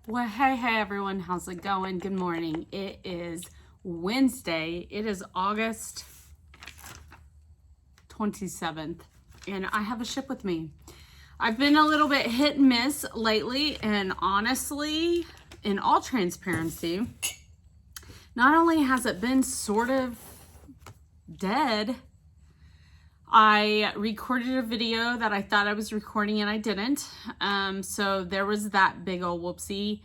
Well, hey everyone, how's it going? Good morning. It is Wednesday. It is August 27th, and I have a ship with me. I've been a little bit hit and miss lately, and honestly, in all transparency, not only has it been sort of dead, I recorded a video that I thought I was recording and I didn't. So there was that big old whoopsie.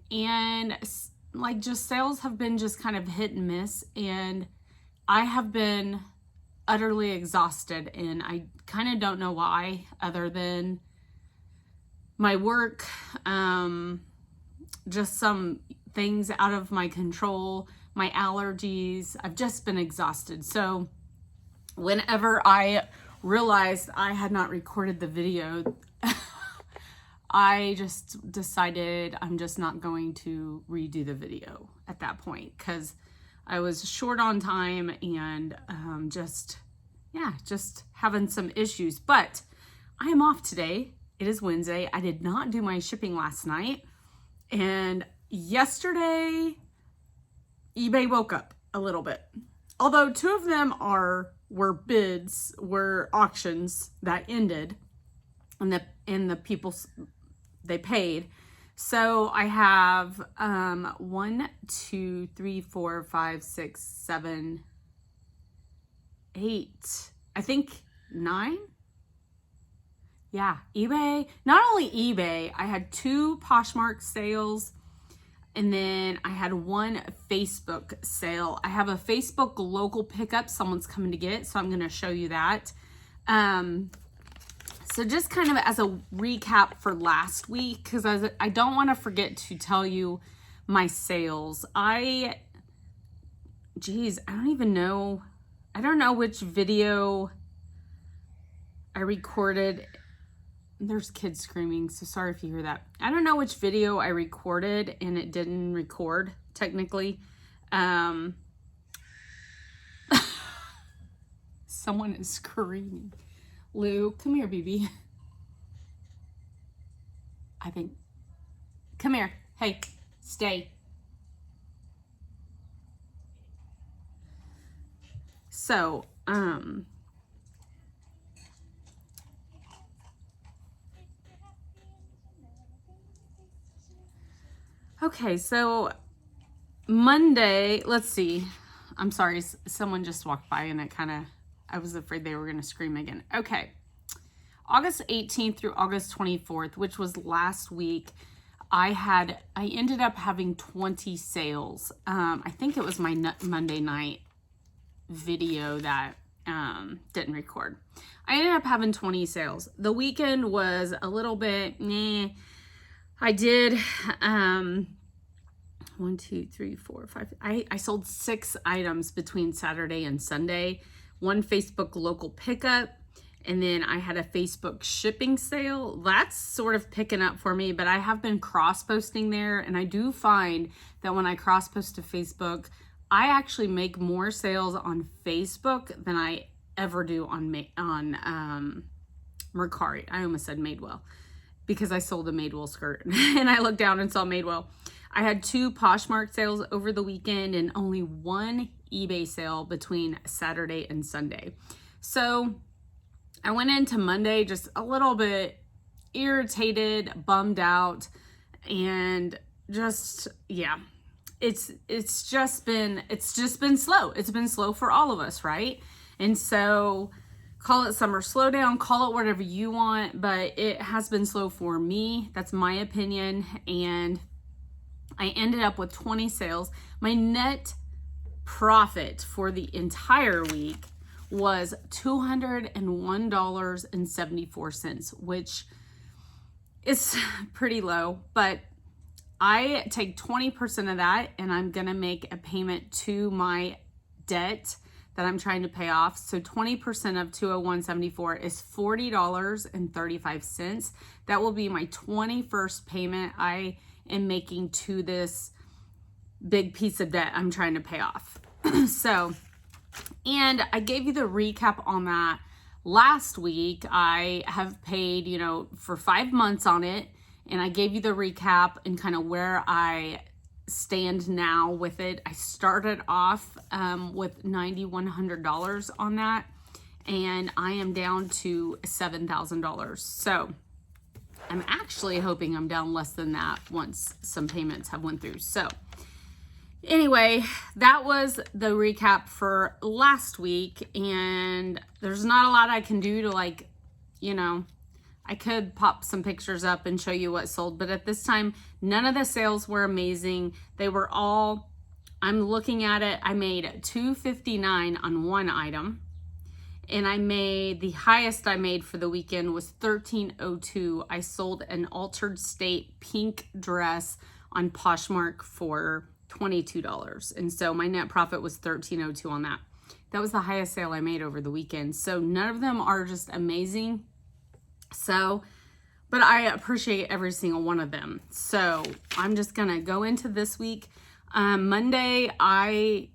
And like just sales have been just kind of hit and miss. And I have been utterly exhausted. And I kind of don't know why other than my work, just some things out of my control, my allergies. I've just been exhausted. So whenever I realized I had not recorded the video, I just decided I'm just not going to redo the video at that point because I was short on time and just having some issues. But I am off today. It is Wednesday. I did not do my shipping last night. And yesterday, eBay woke up a little bit. Although two of them were auctions that ended, and the people, they paid. So I have 1, 2, 3, 4, 5, 6, 7, 8, I think 9. Yeah, eBay. Not only eBay, I had 2 Poshmark sales. And then I had 1 Facebook sale. I have a Facebook local pickup someone's coming to get, so I'm going to show you that. So just kind of as a recap for last week, because I don't want to forget to tell you my sales. I don't even know. I don't know which video I recorded. There's kids screaming, so sorry if you hear that. I don't know which video I recorded and it didn't record technically. Someone is screaming. Lou, come here, baby. Come here. Hey, stay. So, okay, so Monday, let's see. I'm sorry, someone just walked by and I was afraid they were going to scream again. Okay, August 18th through August 24th, which was last week, I ended up having 20 sales. I think it was my Monday night video that didn't record. I ended up having 20 sales. The weekend was a little bit, I did 1, 2, 3, 4, 5. I sold 6 items between Saturday and Sunday. 1 Facebook local pickup, and then I had a Facebook shipping sale. That's sort of picking up for me, but I have been cross-posting there, and I do find that when I cross-post to Facebook, I actually make more sales on Facebook than I ever do on Mercari. I almost said Madewell, because I sold a Madewell skirt and I looked down and saw Madewell. I had 2 Poshmark sales over the weekend and only 1 eBay sale between Saturday and Sunday. So I went into Monday just a little bit irritated, bummed out, and just, yeah, it's just been slow. It's been slow for all of us, right? And so call it summer slowdown, call it whatever you want, but it has been slow for me. That's my opinion. And I ended up with 20 sales. My net profit for the entire week was $201.74, which is pretty low, but I take 20% of that and I'm gonna make a payment to my debt that I'm trying to pay off. So 20% of 201.74 is $40.35. That will be my 21st payment I am making to this big piece of debt I'm trying to pay off. So, and I gave you the recap on that last week. I have paid, for 5 months on it, and I gave you the recap and kind of where I stand now with it. I started off with $9,100 on that, and I am down to $7,000. So I'm actually hoping I'm down less than that once some payments have went through. So anyway, that was the recap for last week, and there's not a lot I can do to, like, you know, I could pop some pictures up and show you what sold, but at this time, none of the sales were amazing. They were all, I'm looking at it, I made $259 on one item, and the highest I made for the weekend was $1,302. I sold an altered state pink dress on Poshmark for $22. And so my net profit was $1,302 on that. That was the highest sale I made over the weekend. So none of them are just amazing. So, but I appreciate every single one of them. So I'm just going to go into this week. Monday, I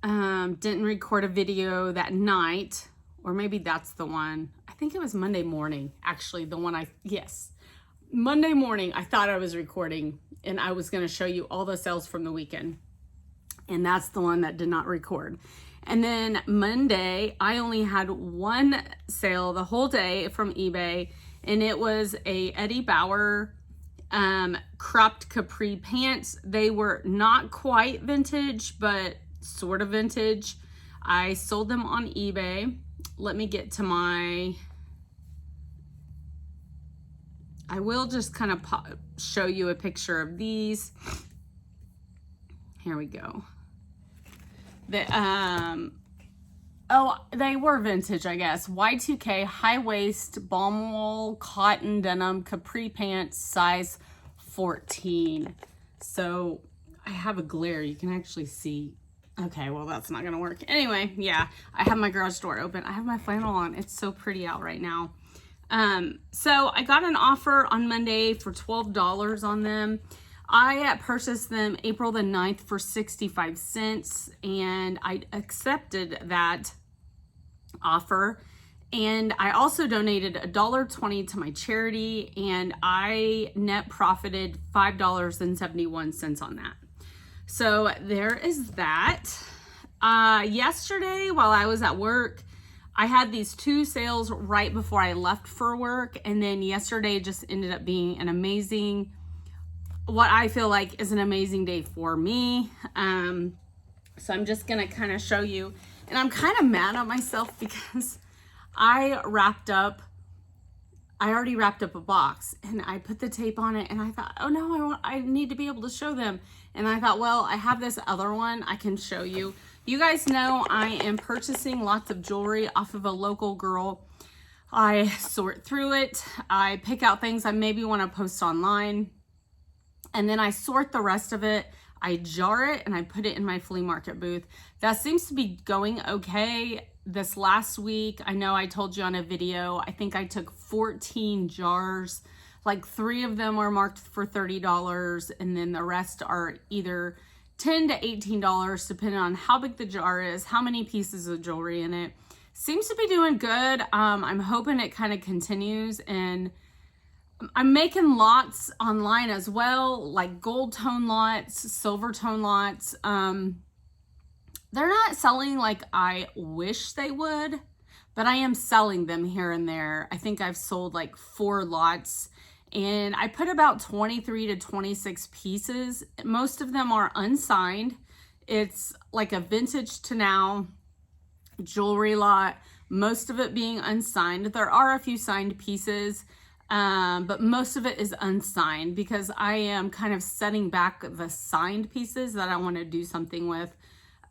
didn't record a video that night, or maybe that's the one. I think it was Monday morning, actually, the one yes. Monday morning, I thought I was recording, and I was going to show you all the sales from the weekend. And that's the one that did not record. And then Monday, I only had one sale the whole day from eBay, and it was a Eddie Bauer cropped capri pants. They were not quite vintage, but sort of vintage. I sold them on eBay. Let me get to I will just kind of show you a picture of these. Here we go. They were vintage, I guess. Y2K high waist balm wool cotton denim capri pants, size 14. So I have a glare. You can actually see. Okay, well, that's not gonna work. Anyway, yeah, I have my garage door open. I have my flannel on. It's so pretty out right now. So I got an offer on Monday for $12 on them. I purchased them April the 9th for 65 cents, and I accepted that offer. And I also donated $1.20 to my charity, and I net profited $5.71 on that. So there is that. Yesterday, while I was at work, I had these two sales right before I left for work, and then yesterday just ended up being an amazing, what I feel like is an amazing day for me. So I'm just gonna kind of show you, and I'm kind of mad at myself because I already wrapped up a box, and I put the tape on it, and I thought, oh no, I need to be able to show them. And I thought, well, I have this other one I can show you. You guys know I am purchasing lots of jewelry off of a local girl. I sort through it. I pick out things I maybe want to post online, and then I sort the rest of it. I jar it and I put it in my flea market booth. That seems to be going okay. This last week, I know I told you on a video, I think I took 14 jars. Like 3 of them are marked for $30, and then the rest are either $10 to $18, depending on how big the jar is, how many pieces of jewelry in it. Seems to be doing good. I'm hoping it kind of continues, and I'm making lots online as well, like gold tone lots, silver tone lots. They're not selling like I wish they would, but I am selling them here and there. I think I've sold like 4 lots, and I put about 23 to 26 pieces. Most of them are unsigned. It's like a vintage to now jewelry lot, most of it being unsigned. There are a few signed pieces, but most of it is unsigned because I am kind of setting back the signed pieces that I want to do something with.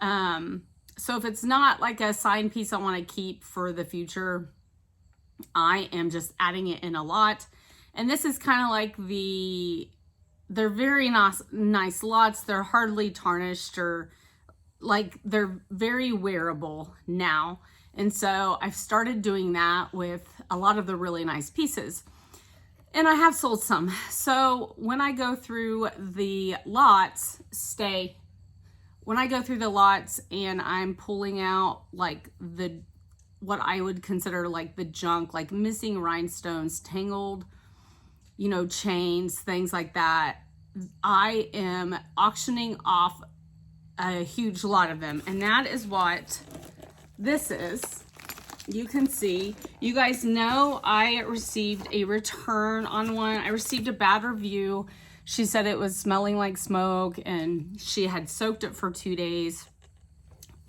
So if it's not like a signed piece I want to keep for the future, I am just adding it in a lot. And this is kind of like they're very nice lots. They're hardly tarnished, or like they're very wearable now. And so I've started doing that with a lot of the really nice pieces. And I have sold some. So when I go through the lots, when I go through the lots and I'm pulling out like what I would consider like the junk, like missing rhinestones, tangled, you know, chains, things like that. I am auctioning off a huge lot of them, and that is what this is. You can see, you guys know I received a return on one. I received a bad review. She said it was smelling like smoke and she had soaked it for 2 days.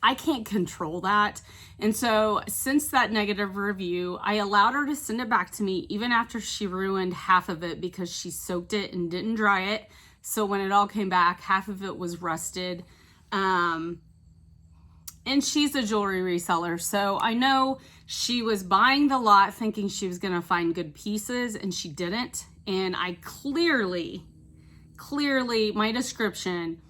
I can't control that. And so since that negative review, I allowed her to send it back to me even after she ruined half of it because she soaked it and didn't dry it. So when it all came back, half of it was rusted. And she's a jewelry reseller. So I know she was buying the lot thinking she was going to find good pieces, and she didn't. And I clearly, my description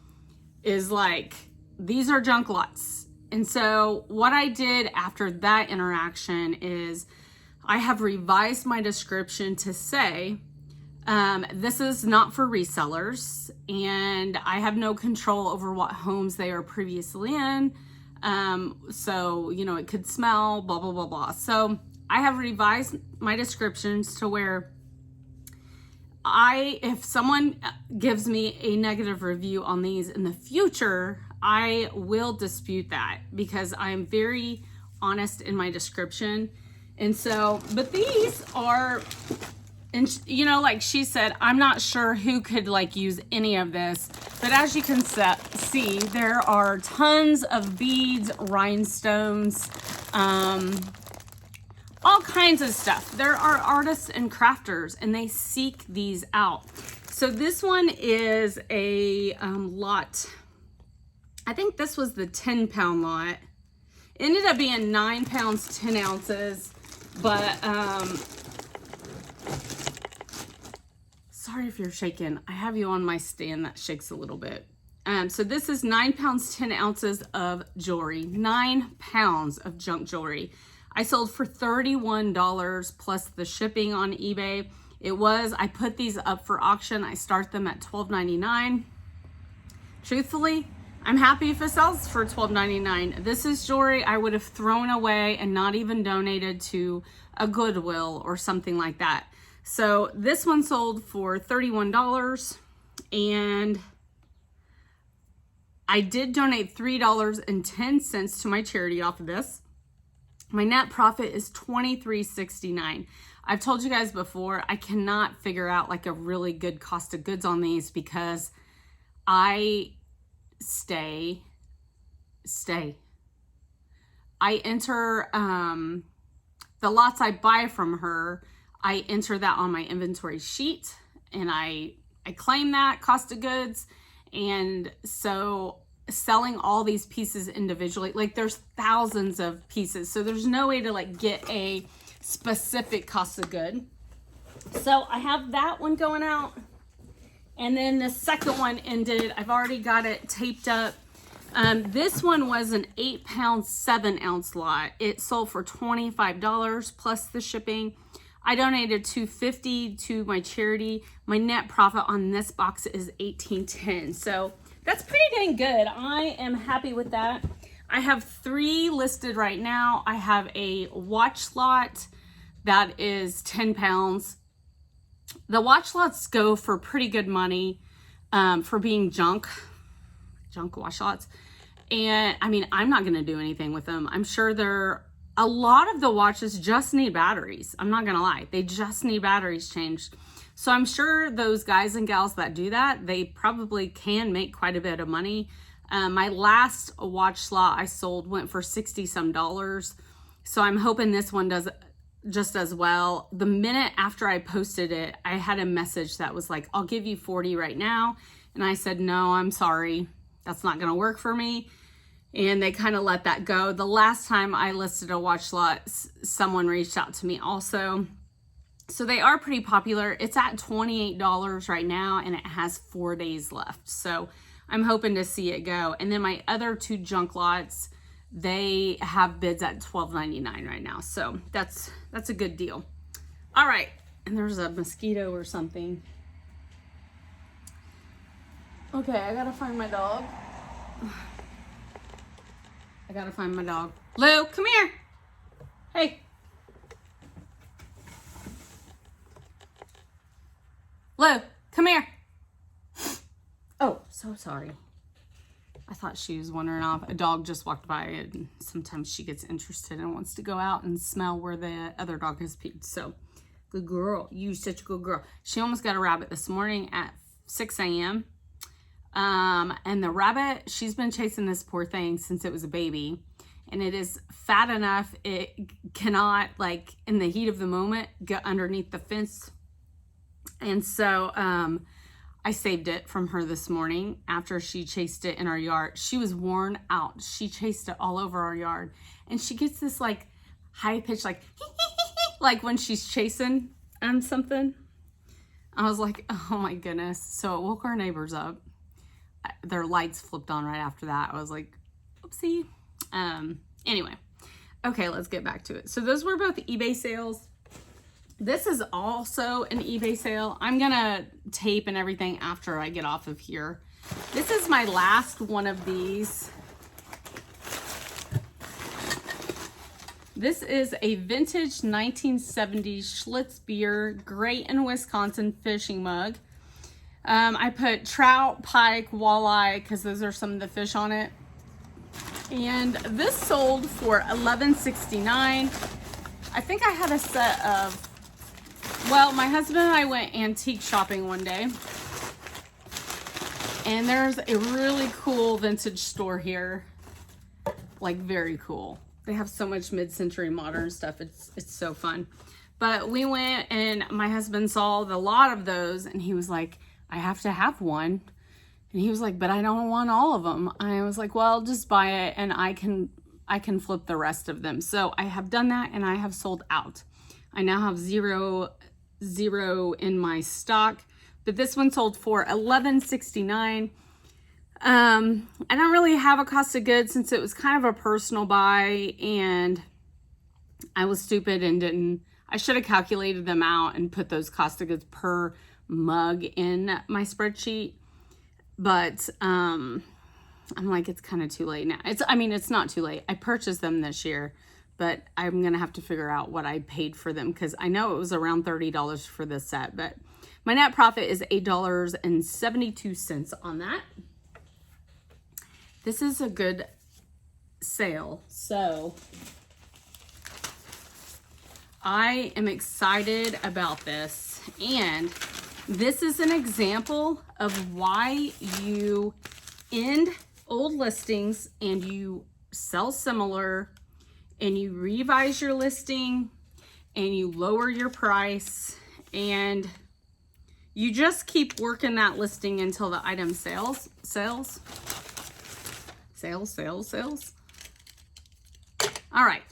is like, these are junk lots. And so what I did after that interaction is I have revised my description to say, this is not for resellers, and I have no control over what homes they are previously in. So, you know, it could smell, blah, blah, blah, blah. So I have revised my descriptions to where if someone gives me a negative review on these in the future, I will dispute that because I'm very honest in my description. And so, but these are, and you know, like she said, I'm not sure who could like use any of this, but as you can see, there are tons of beads, rhinestones, all kinds of stuff. There are artists and crafters, and they seek these out. So this one is a lot. I think this was the 10-pound lot. It ended up being 9 pounds, 10 ounces, but sorry if you're shaking. I have you on my stand that shakes a little bit. So this is 9 pounds, 10 ounces of jewelry, 9 pounds of junk jewelry. I sold for $31 plus the shipping on eBay. I put these up for auction. I start them at $12.99. Truthfully, I'm happy if it sells for $12.99. This is jewelry I would have thrown away and not even donated to a Goodwill or something like that. So this one sold for $31, and I did donate $3.10 to my charity off of this. My net profit is $23.69. I've told you guys before, I cannot figure out like a really good cost of goods on these because I stay. I enter the lots I buy from her, I enter that on my inventory sheet, and I claim that cost of goods. And so selling all these pieces individually, like there's thousands of pieces, so there's no way to like get a specific cost of good. So I have that one going out, and then the second one ended. I've already got it taped up. This one was an 8 pound 7 ounce lot. It sold for $25 plus the shipping. I donated $2.50 to my charity. My net profit on this box is $18.10. So that's pretty dang good. I am happy with that. I have 3 listed right now. I have a watch lot that is 10 pounds. The watch lots go for pretty good money for being junk watch lots. And I mean, I'm not going to do anything with them. I'm sure a lot of the watches just need batteries. I'm not going to lie. They just need batteries changed. So I'm sure those guys and gals that do that, they probably can make quite a bit of money. My last watch slot I sold went for $60 some. So I'm hoping this one does just as well. The minute after I posted it, I had a message that was like, I'll give you 40 right now. And I said, no, I'm sorry. That's not going to work for me. And they kind of let that go. The last time I listed a watch lot, someone reached out to me also. So they are pretty popular. It's at $28 right now, and it has 4 days left. So I'm hoping to see it go. And then my other 2 junk lots, they have bids at $12.99 right now. So that's a good deal. All right. And there's a mosquito or something. Okay, I gotta find my dog. I gotta find my dog. Lou, come here. Hey. Blue, come here. Oh, so sorry. I thought she was wandering off. A dog just walked by, and sometimes she gets interested and wants to go out and smell where the other dog has peed. So, good girl. You such a good girl. She almost got a rabbit this morning at 6 a.m. And the rabbit, she's been chasing this poor thing since it was a baby. And it is fat enough, it cannot, like, in the heat of the moment, get underneath the fence. And so, I saved it from her this morning after she chased it in our yard. She was worn out. She chased it all over our yard. And she gets this, like, high pitch, like, like when she's chasing something. I was like, oh my goodness. So it woke our neighbors up. Their lights flipped on right after that. I was like, oopsie. Anyway, okay, let's get back to it. So those were both eBay sales. This is also an eBay sale. I'm gonna tape and everything after I get off of here. This is my last one of these. This is a vintage 1970s Schlitz beer, Great in Wisconsin fishing mug. I put trout, pike, walleye, because those are some of the fish on it. And this sold for $11.69. I think I had a set of, well, my husband and I went antique shopping one day. And there's a really cool vintage store here. Like, very cool. They have so much mid-century modern stuff. It's so fun. But we went and my husband saw the lot of those and he was like, I have to have one. And he was like, but I don't want all of them. I was like, well, just buy it and I can flip the rest of them. So I have done that and I have sold out. I now have zero in my stock, but this one sold for $11.69. I don't really have a cost of goods since it was kind of a personal buy and I was stupid and I should have calculated them out and put those cost of goods per mug in my spreadsheet. But I'm like, it's kind of too late now. It's not too late. I purchased them this year, but I'm going to have to figure out what I paid for them because I know it was around $30 for this set, but my net profit is $8.72 on that. This is a good sale. So I am excited about this, and this is an example of why you end old listings and you sell similar and you revise your listing and you lower your price and you just keep working that listing until the item sells. All right.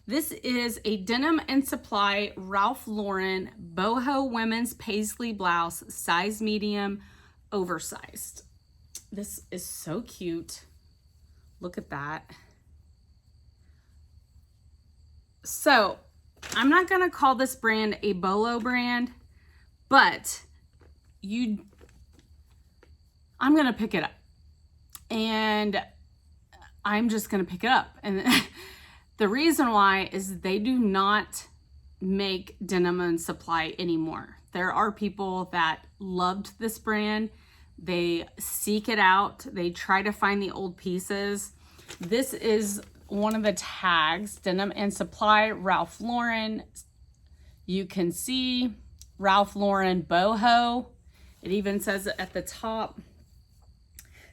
This is a Denim & Supply Ralph Lauren boho women's paisley blouse, size medium, oversized. This is so cute. Look at that. So, I'm not going to call this brand a bolo brand, but I'm going to pick it up. And I'm just going to pick it up. And the reason why is they do not make Denim & Supply anymore. There are people that loved this brand. They seek it out. They try to find the old pieces. This is one of the tags, Denim & Supply, Ralph Lauren. You can see Ralph Lauren boho. It even says it at the top.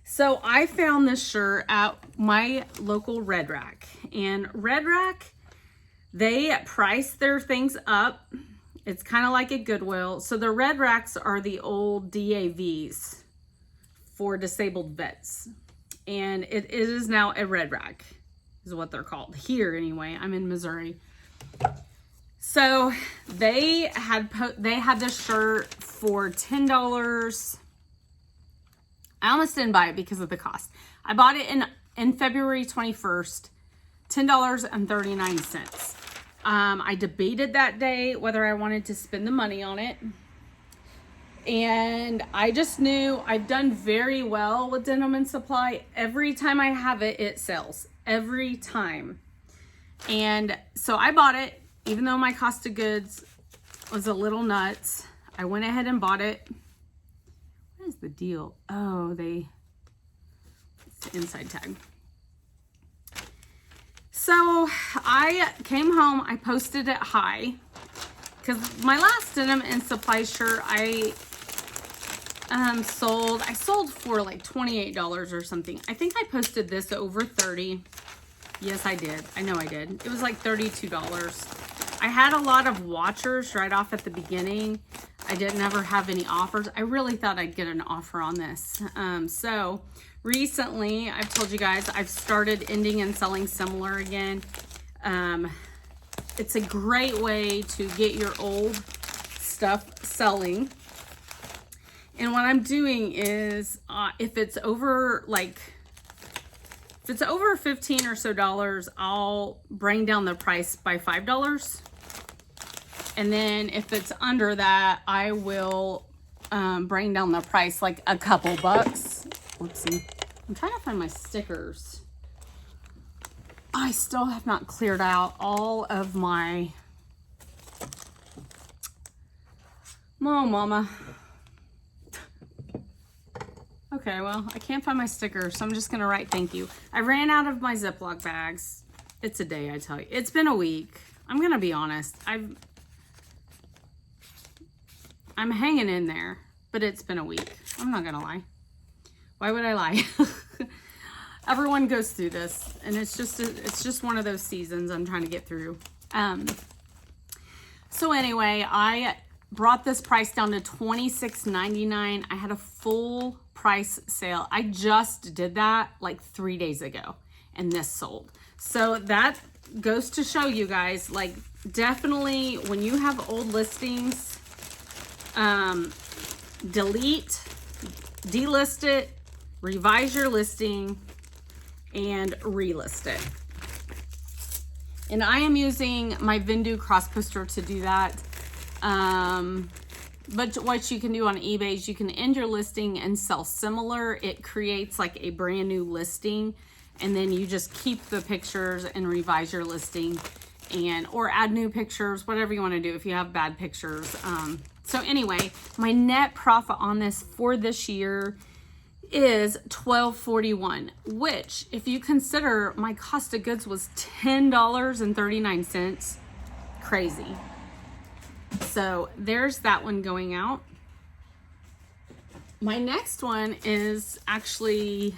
So I found this shirt at my local Red Rack. And Red Rack, they price their things up. It's kind of like a Goodwill. So the Red Racks are the old DAVs for disabled vets. And it is now a Red Rack, is what they're called. Here, anyway. I'm in Missouri. So they had this shirt for $10. I almost didn't buy it because of the cost. I bought it in February 21st, $10.39. I debated that day whether I wanted to spend the money on it. And I just knew I've done very well with Denim & Supply. Every time I have it, it sells. Every time. And so I bought it, even though my cost of goods was a little nuts. I went ahead and bought it. What is the deal? Oh, it's the inside tag. So I came home, I posted it high because my last Denim and Supply shirt I sold for like $28 or something. I think I posted this over 30. Yes, I did. I know I did. It was like $32. I had a lot of watchers right off at the beginning. I didn't ever have any offers. I really thought I'd get an offer on this. So recently, I've told you guys, I've started ending and selling similar again. It's a great way to get your old stuff selling. And what I'm doing is, if it's over 15 or so dollars, I'll bring down the price by $5. And then if it's under that, I will bring down the price like a couple bucks. Whoopsie. I'm trying to find my stickers. I still have not cleared out all of my... Oh, mama. Okay, well, I can't find my stickers, so I'm just going to write thank you. I ran out of my Ziploc bags. It's a day, I tell you. It's been a week. I'm going to be honest. I'm hanging in there, but it's been a week. I'm not going to lie. Why would I lie? Everyone goes through this, and it's just one of those seasons I'm trying to get through. So anyway, I brought this price down to $26.99. I had a full price sale. I just did that like 3 days ago, and this sold. So that goes to show you guys, like, definitely when you have old listings, delete, delist it, revise your listing, and relist it. And I am using my Vindu cross poster to do that. But what you can do on eBay is you can end your listing and sell similar. It creates like a brand new listing, and then you just keep the pictures and revise your listing, or add new pictures, whatever you want to do if you have bad pictures. So anyway, my net profit on this for this year is $12.41, which, if you consider my cost of goods was $10.39, crazy. So there's that one going out. My next one is actually,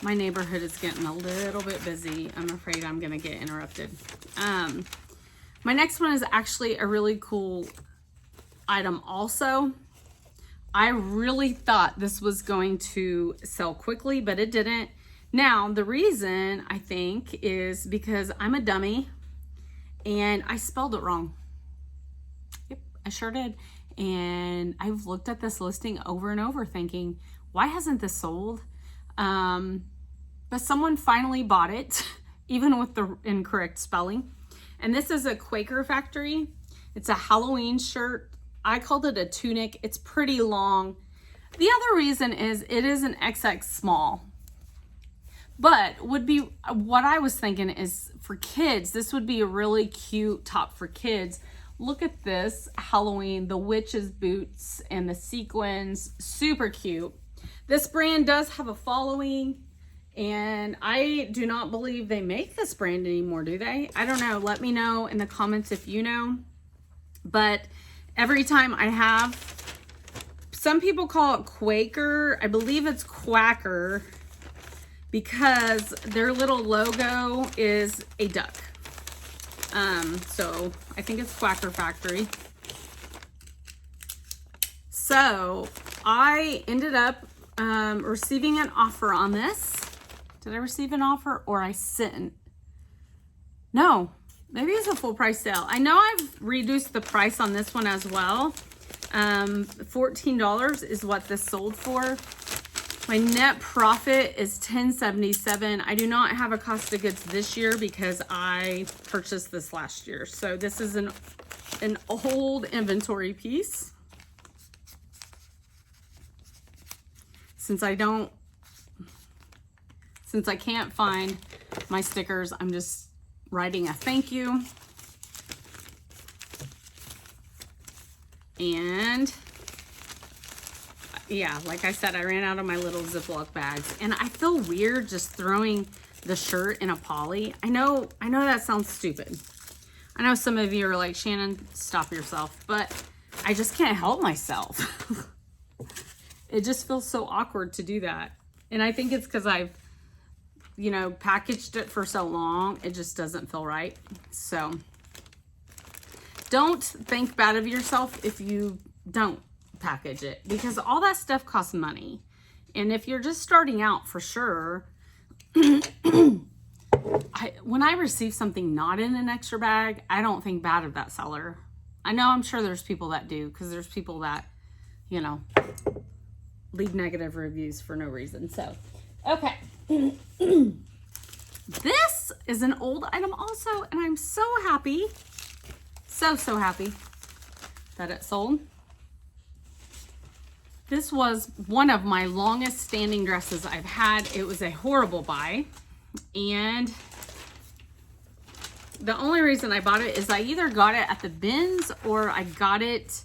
my neighborhood is getting a little bit busy. I'm afraid I'm gonna get interrupted. My next one is actually a really cool item also. I really thought this was going to sell quickly, but it didn't. Now, the reason I think is because I'm a dummy and I spelled it wrong. Yep, I sure did. And I've looked at this listing over and over thinking, why hasn't this sold? But someone finally bought it, even with the incorrect spelling. And this is a Quaker Factory. It's a Halloween shirt. I called it a tunic. It's pretty long. The other reason is it is an XX small. But would be, what I was thinking is for kids, this would be a really cute top for kids. Look at this Halloween, the witch's boots and the sequins, super cute. This brand does have a following, and I do not believe they make this brand anymore, do they? I don't know. Let me know in the comments if you know. But every time I have, some people call it Quaker. I believe it's Quacker because their little logo is a duck. So I think it's Quacker Factory. So I ended up receiving an offer on this. Did I receive an offer or I sent? No, maybe it's a full price sale. I know I've reduced the price on this one as well. $14 is what this sold for. My net profit is $10.77. I do not have a cost of goods this year because I purchased this last year. So this is an old inventory piece. Since I can't find my stickers, I'm just writing a thank you. And yeah, like I said, I ran out of my little Ziploc bags, and I feel weird just throwing the shirt in a poly. I know that sounds stupid. I know some of you are like, Shannon, stop yourself, but I just can't help myself. It just feels so awkward to do that. And I think it's because I've, you know, packaged it for so long, it just doesn't feel right. So don't think bad of yourself if you don't package it, because all that stuff costs money. And if you're just starting out, for sure, when I receive something not in an extra bag, I don't think bad of that seller. I know, I'm sure there's people that do, because there's people that, you know, leave negative reviews for no reason. So, okay. This is an old item also, and I'm so happy, so happy that it sold. This was one of my longest standing dresses I've had. It was a horrible buy, and the only reason I bought it is I either got it at the bins or I got it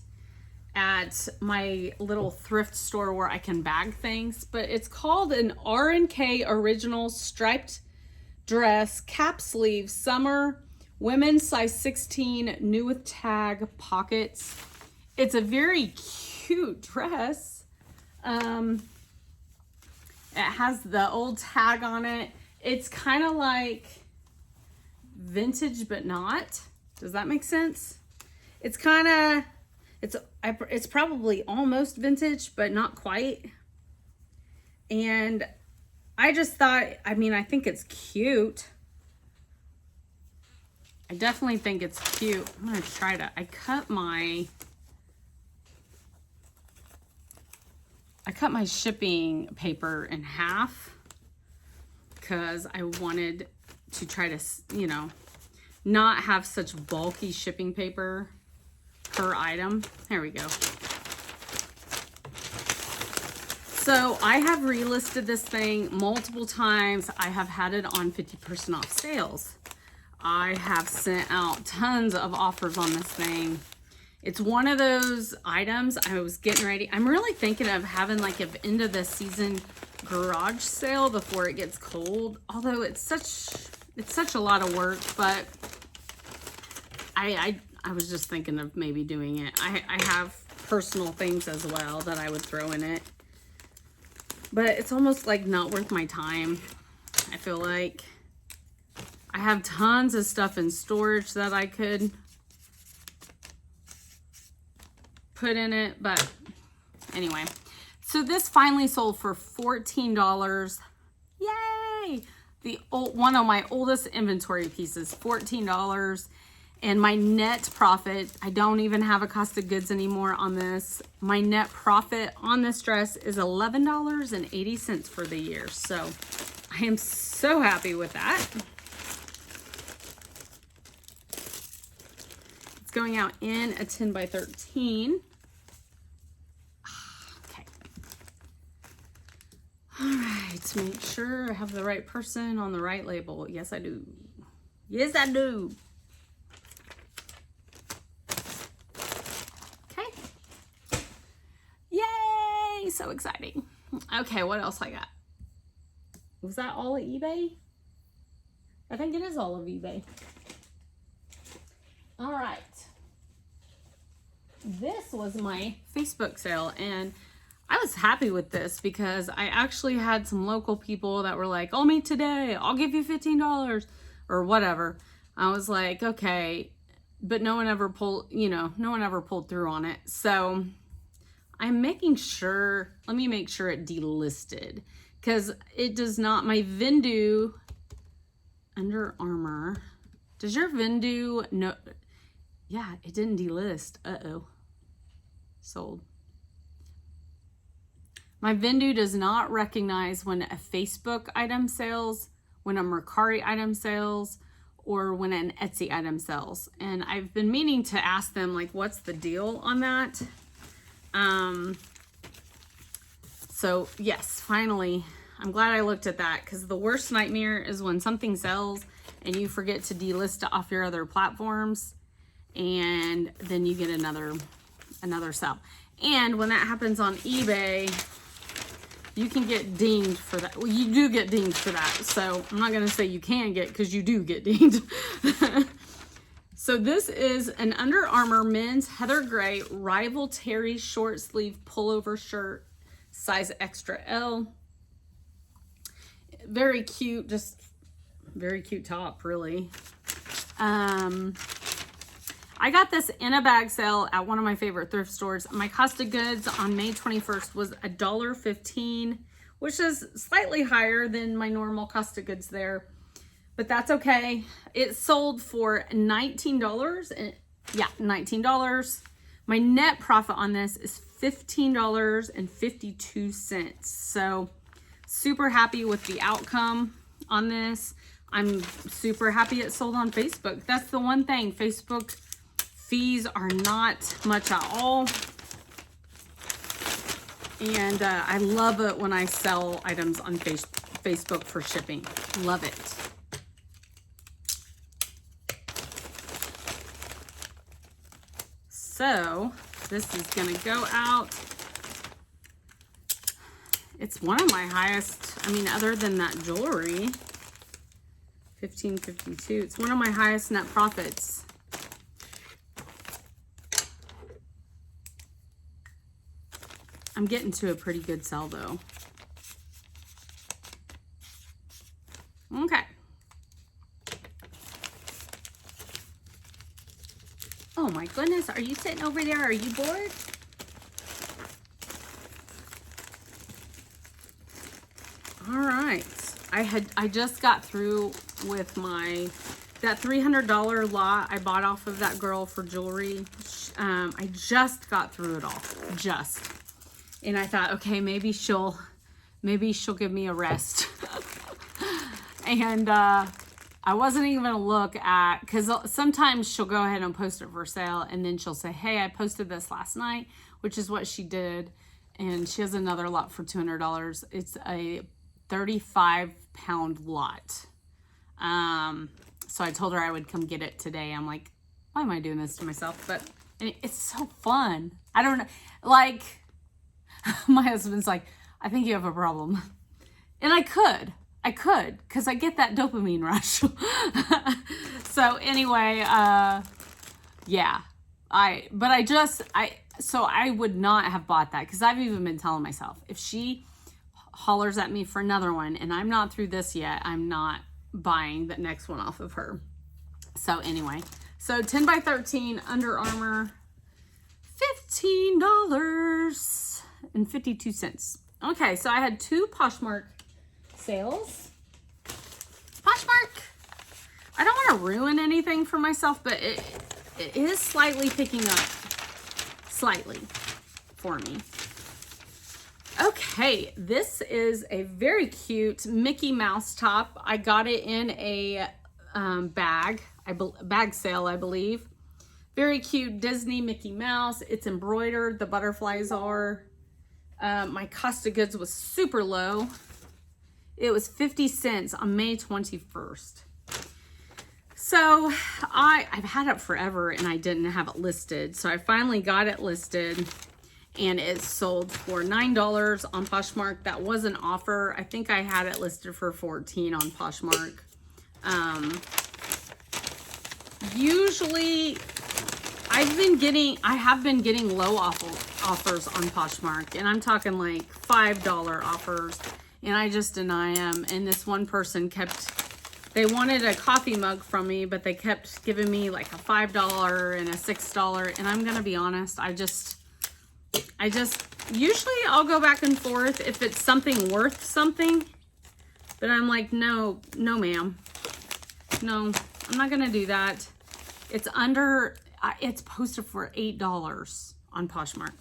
at my little thrift store where I can bag things. But it's called an R&K Original Striped Dress, Cap Sleeve, Summer, Women's size 16, new with tag, pockets. It's a very cute dress. It has the old tag on it. It's kind of like vintage, but not. Does that make sense? It's kind of, it's probably almost vintage, but not quite. And I just thought, I mean, I think it's cute. I definitely think it's cute. I'm gonna try to, I cut my shipping paper in half because I wanted to try to, you know, not have such bulky shipping paper per item. There we go. So I have relisted this thing multiple times. I have had it on 50% off sales. I have sent out tons of offers on this thing. It's one of those items I was getting ready. I'm really thinking of having like an end of the season garage sale before it gets cold. Although it's such a lot of work, but I was just thinking of maybe doing it. I have personal things as well that I would throw in it. But it's almost like not worth my time. I feel like I have tons of stuff in storage that I could put in it, but anyway. So this finally sold for $14. Yay! One of my oldest inventory pieces, $14. And my net profit, I don't even have a cost of goods anymore on this. My net profit on this dress is $11.80 for the year. So I am so happy with that. It's going out in a 10 by 13. Okay. All right, make sure I have the right person on the right label. Yes, I do. Yes, I do. So exciting. Okay, what else I got? Was that all at eBay? I think it is all of eBay. All right. This was my Facebook sale, and I was happy with this because I actually had some local people that were like, "Oh, me today, I'll give you $15 or whatever." I was like, okay, but no one ever pulled through on it. So I'm making sure, let me make sure it delisted, because it does not, my Vendu, Under Armour, does your Vendu, no, yeah, it didn't delist, sold. My Vendu does not recognize when a Facebook item sells, when a Mercari item sells, or when an Etsy item sells. And I've been meaning to ask them, like, what's the deal on that? So yes, finally, I'm glad I looked at that, because the worst nightmare is when something sells and you forget to delist it off your other platforms, and then you get another another sale. And when that happens on eBay, you can get dinged for that. Well, you do get dinged for that. So I'm not going to say you can get, because you do get dinged. So this is an Under Armour men's heather gray rival terry short sleeve pullover shirt, size extra L. Very cute, just very cute top, really. I got this in a bag sale at one of my favorite thrift stores. My cost of goods on May 21st was $1.15, which is slightly higher than my normal cost of goods there, but that's okay. It sold for $19. Yeah, $19. My net profit on this is $15.52. So super happy with the outcome on this. I'm super happy it sold on Facebook. That's the one thing. Facebook fees are not much at all. And I love it when I sell items on Facebook for shipping. Love it. So this is going to go out. It's one of my highest, I mean, other than that jewelry, $15.52. It's one of my highest net profits. I'm getting to a pretty good sell though. Okay. Oh my goodness, are you sitting over there? Are you bored? All right. I just got through with that $300 lot I bought off of that girl for jewelry. I just got through it all. And I thought, okay, maybe she'll give me a rest. And I wasn't even gonna look at, because sometimes she'll go ahead and post it for sale, and then she'll say, hey, I posted this last night, which is what she did. And she has another lot for $200. It's a 35-pound lot. So I told her I would come get it today. I'm like, why am I doing this to myself? But it's so fun. I don't know, like, my husband's like, I think you have a problem. And I could, because I get that dopamine rush. So anyway, yeah, so I would not have bought that, because I've even been telling myself, if she hollers at me for another one and I'm not through this yet, I'm not buying the next one off of her. So anyway, so 10 by 13 Under Armour, $15.52. Okay, so I had two Poshmark sales. Poshmark, I don't want to ruin anything for myself, but it is slightly picking up, slightly, for me. Okay, this is a very cute Mickey Mouse top. I got it in a bag sale, I believe. Very cute Disney Mickey Mouse. It's embroidered. The butterflies are. My cost of goods was super low. It was 50 cents on May 21st. So I've had it forever and I didn't have it listed. So I finally got it listed, and it sold for $9 on Poshmark. That was an offer. I think I had it listed for $14 on Poshmark. Usually I have been getting low offers on Poshmark, and I'm talking like $5 offers, and I just deny them. And this one person they wanted a coffee mug from me, but they kept giving me like a $5 and a $6. And I'm going to be honest, I just, usually I'll go back and forth if it's something worth something, but I'm like, no, ma'am. No, I'm not going to do that. It's posted for $8 on Poshmark.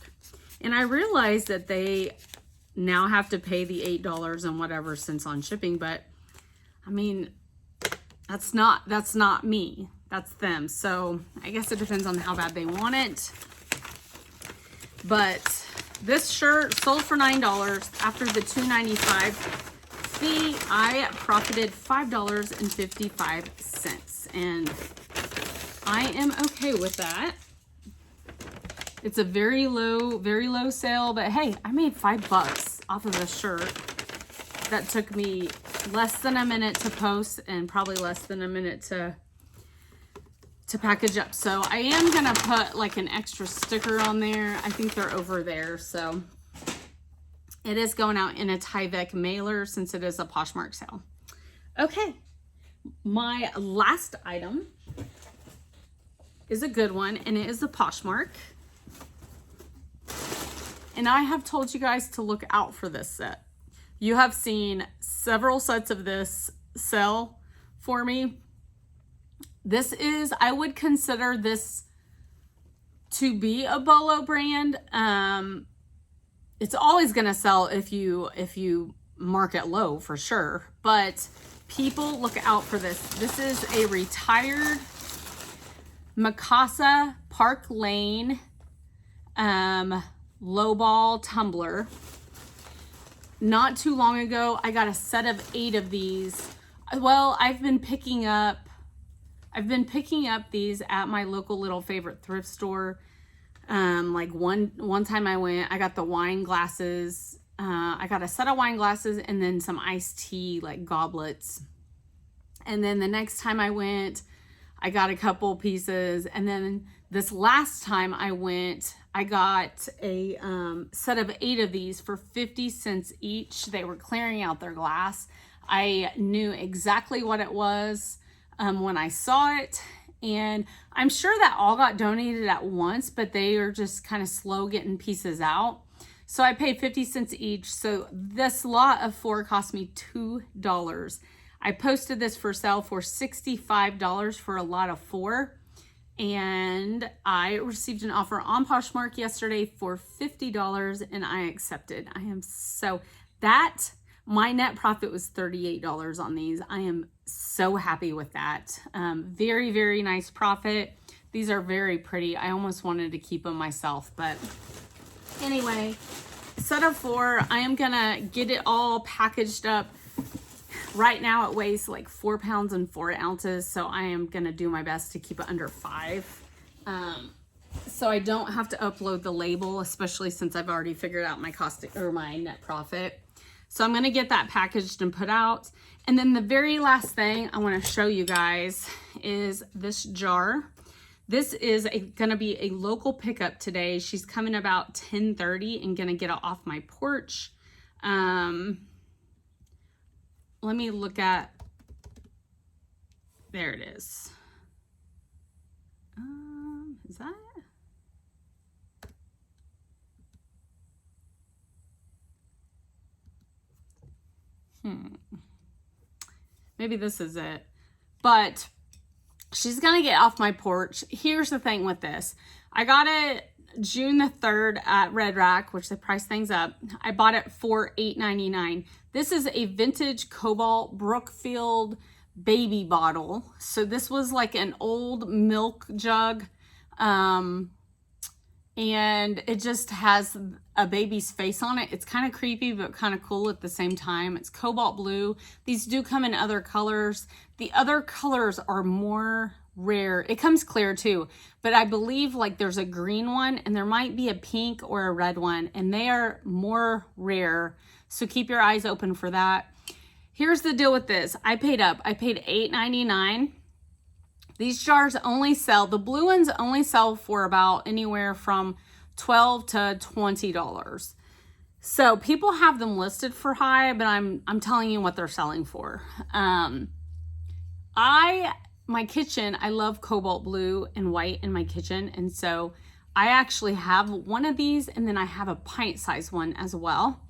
And I realize that they now have to pay the $8 and whatever cents on shipping, but I mean, that's not me. That's them. So I guess it depends on how bad they want it. But this shirt sold for $9. After the $2.95 fee, I profited $5.55. And I am okay with that. It's a very low sale, but hey, I made $5 off of this shirt. That took me less than a minute to post and probably less than a minute to package up. So I am gonna put like an extra sticker on there. I think they're over there. So it is going out in a Tyvek mailer since it is a Poshmark sale. Okay, my last item is a good one, and it is a Poshmark. And I have told you guys to look out for this set. You have seen several sets of this sell for me. This is, I would consider this to be a Bolo brand. It's always gonna sell if you mark it low for sure, but people look out for this. This is a retired Mikasa Park Lane lowball tumbler. Not too long ago, I got a set of 8 of these. Well, I've been picking up these at my local little favorite thrift store. Like one time I went, I got the wine glasses. I got a set of wine glasses and then some iced tea, like goblets. And then the next time I went, I got a couple pieces. And then this last time I went, I got a set of 8 of these for 50 cents each. They were clearing out their glass. I knew exactly what it was when I saw it. And I'm sure that all got donated at once, but they are just kind of slow getting pieces out. So I paid 50 cents each. So this lot of 4 cost me $2. I posted this for sale for $65 for a lot of 4. And I received an offer on Poshmark yesterday for $50 and I accepted. I am so, my net profit was $38 on these. I am so happy with that. Very, very nice profit. These are very pretty. I almost wanted to keep them myself, but anyway, set of 4. I am gonna get it all packaged up. Right now it weighs like 4 pounds and 4 ounces. So I am gonna do my best to keep it under 5. So I don't have to upload the label, especially since I've already figured out my cost or my net profit. So I'm gonna get that packaged and put out. And then the very last thing I wanna show you guys is this jar. This is gonna be a local pickup today. She's coming about 10:30 and gonna get it off my porch. Let me look at, there it is. Is that it? Maybe this is it. But she's gonna get off my porch. Here's the thing with this. I got it June the 3rd at Red Rack, which they price things up. I bought it for $8.99. This is a vintage Cobalt Brookfield baby bottle. So this was like an old milk jug. And it just has a baby's face on it. It's kind of creepy, but kind of cool at the same time. It's cobalt blue. These do come in other colors. The other colors are more rare. It comes clear too, but I believe like there's a green one and there might be a pink or a red one, and they are more rare. So keep your eyes open for that. Here's the deal with this. I paid $8.99. These jars only sell, the blue ones only sell for about anywhere from $12 to $20. So people have them listed for high, but I'm telling you what they're selling for. My kitchen, I love cobalt blue and white in my kitchen. And so I actually have one of these, and then I have a pint size one as well.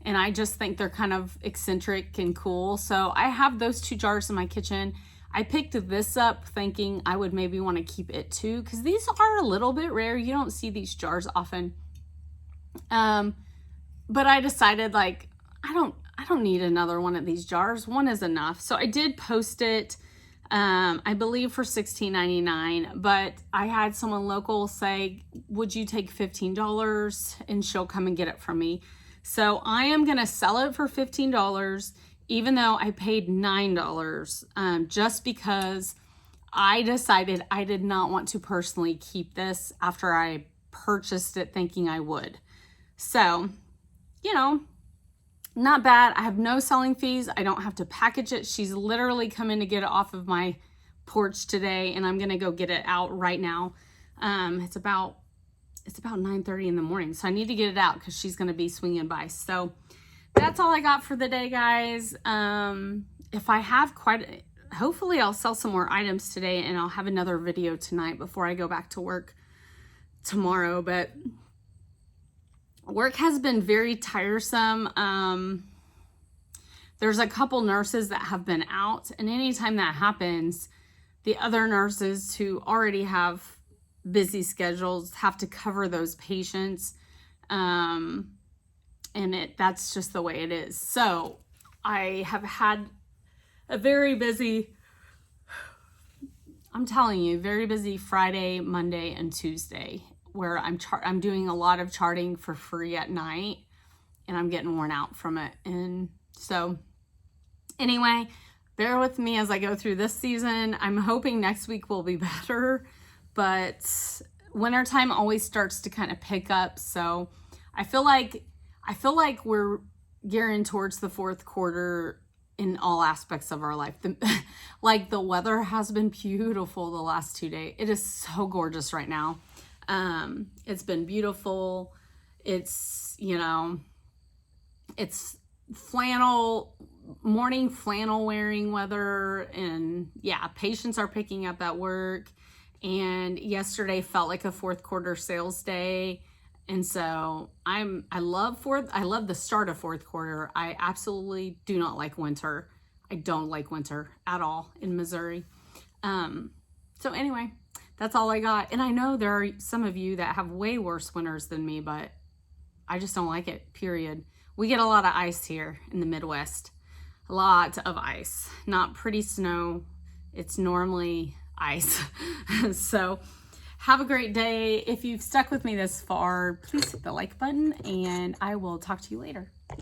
And I just think they're kind of eccentric and cool. So I have those 2 jars in my kitchen. I picked this up thinking I would maybe want to keep it too, because these are a little bit rare. You don't see these jars often. But I decided like, I don't need another one of these jars. One is enough. So I did post it, I believe for $16.99, but I had someone local say, would you take $15? And she'll come and get it from me. So I am going to sell it for $15, even though I paid $9, just because I decided I did not want to personally keep this after I purchased it thinking I would. So, you know, not bad. I have no selling fees. I don't have to package it. She's literally coming to get it off of my porch today, and I'm going to go get it out right now. It's about 9:30 in the morning, so I need to get it out because she's going to be swinging by. So that's all I got for the day, guys. If I have hopefully I'll sell some more items today, and I'll have another video tonight before I go back to work tomorrow. But work has been very tiresome. There's a couple nurses that have been out, and anytime that happens, the other nurses who already have busy schedules have to cover those patients. And that's just the way it is. So I have had a very busy, I'm telling you, very busy Friday, Monday, and Tuesday, where I'm doing a lot of charting for free at night, and I'm getting worn out from it. And so anyway, bear with me as I go through this season. I'm hoping next week will be better, but wintertime always starts to kind of pick up. So I feel like we're gearing towards the fourth quarter in all aspects of our life. Like the weather has been beautiful the last 2 days. It is so gorgeous right now. It's been beautiful. It's, you know, it's morning flannel wearing weather, and yeah, patients are picking up at work. And yesterday felt like a fourth quarter sales day. And so I love the start of fourth quarter. I absolutely do not like winter. I don't like winter at all in Missouri. So anyway, that's all I got. And I know there are some of you that have way worse winters than me, but I just don't like it, period. We get a lot of ice here in the Midwest. A lot of ice. Not pretty snow. It's normally ice. So have a great day. If you've stuck with me this far, please hit the like button, and I will talk to you later.